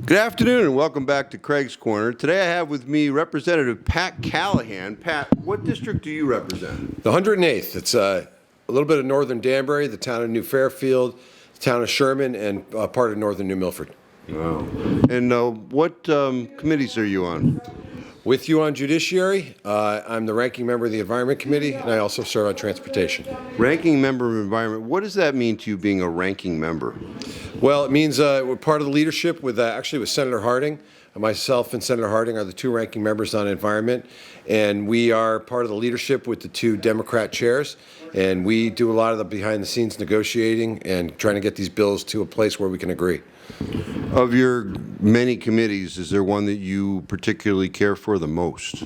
Good afternoon and welcome back to Craig's Corner. Today I have with me Representative Pat Callahan. Pat, what district do you represent? The 108th. It's a little bit of northern Danbury, the town of New Fairfield, the town of Sherman, and part of northern New Milford. Wow. And what committees are you on? With you on Judiciary, I'm the ranking member of the Environment Committee, and I also serve on Transportation. Ranking member of Environment. What does that mean to you being a ranking member? Well, it means we're part of the leadership with Senator Harding. Myself and Senator Harding are the two ranking members on Environment, and we are part of the leadership with the two Democrat chairs, and we do a lot of the behind-the-scenes negotiating and trying to get these bills to a place where we can agree. Of your many committees, is there one that you particularly care for the most?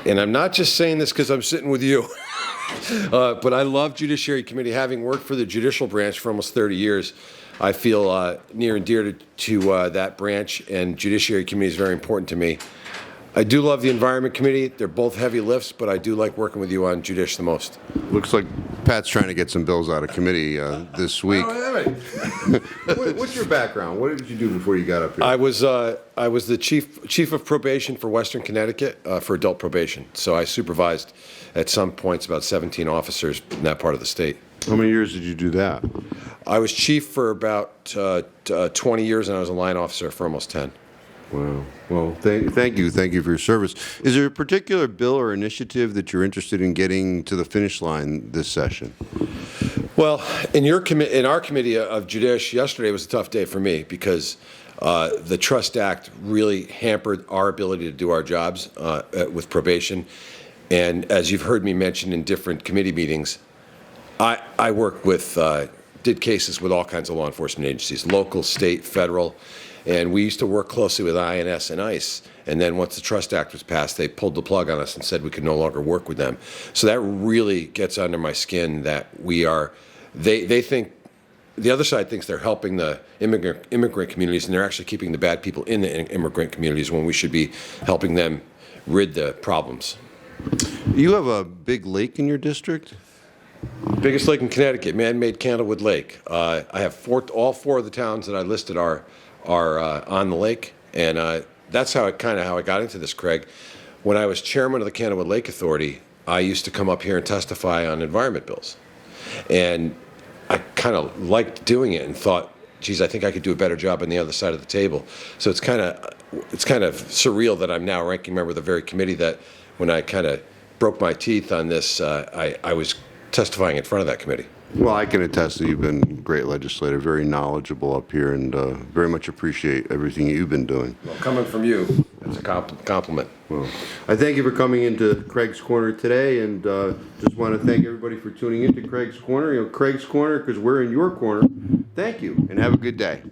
And I'm not just saying this because I'm sitting with you, but I love Judiciary Committee. Having worked for the judicial branch for almost 30 years, I feel near and dear to that branch, and Judiciary Committee is very important to me. I do love the Environment Committee. They're both heavy lifts, but I do like working with you on Judish the most. Looks like Pat's trying to get some bills out of committee this week. What's your background? What did you do before you got up here? I was the chief of probation for Western Connecticut for adult probation. So I supervised at some points about 17 officers in that part of the state. How many years did you do that? I was chief for about 20 years, and I was a line officer for almost 10. Wow. Well, thank you. Thank you for your service. Is there a particular bill or initiative that you're interested in getting to the finish line this session? Well, in our committee of Judish, yesterday was a tough day for me because the Trust Act really hampered our ability to do our jobs with probation. And as you've heard me mention in different committee meetings, I work with, did cases with all kinds of law enforcement agencies, local, state, federal. And we used to work closely with INS and ICE. And then once the Trust Act was passed, they pulled the plug on us and said we could no longer work with them. So that really gets under my skin that they think, the other side thinks they're helping the immigrant communities, and they're actually keeping the bad people in the immigrant communities when we should be helping them rid the problems. You have a big lake in your district? Biggest lake in Connecticut, man-made Candlewood Lake. I have all four of the towns that I listed are on the lake, and that's how I got into this, Craig. When I was chairman of the Candlewood Lake Authority, I used to come up here and testify on environment bills, and I kind of liked doing it and thought, geez, I think I could do a better job on the other side of the table. So it's kind of surreal that I'm now a ranking member of the very committee that when I kind of broke my teeth on this, I was testifying in front of that committee. Well, I can attest that you've been a great legislator, very knowledgeable up here, and very much appreciate everything you've been doing. Well, coming from you, that's a compliment. Well, I thank you for coming into Craig's Corner today, and just want to thank everybody for tuning into Craig's Corner. Craig's Corner, because we're in your corner. Thank you, and have a good day.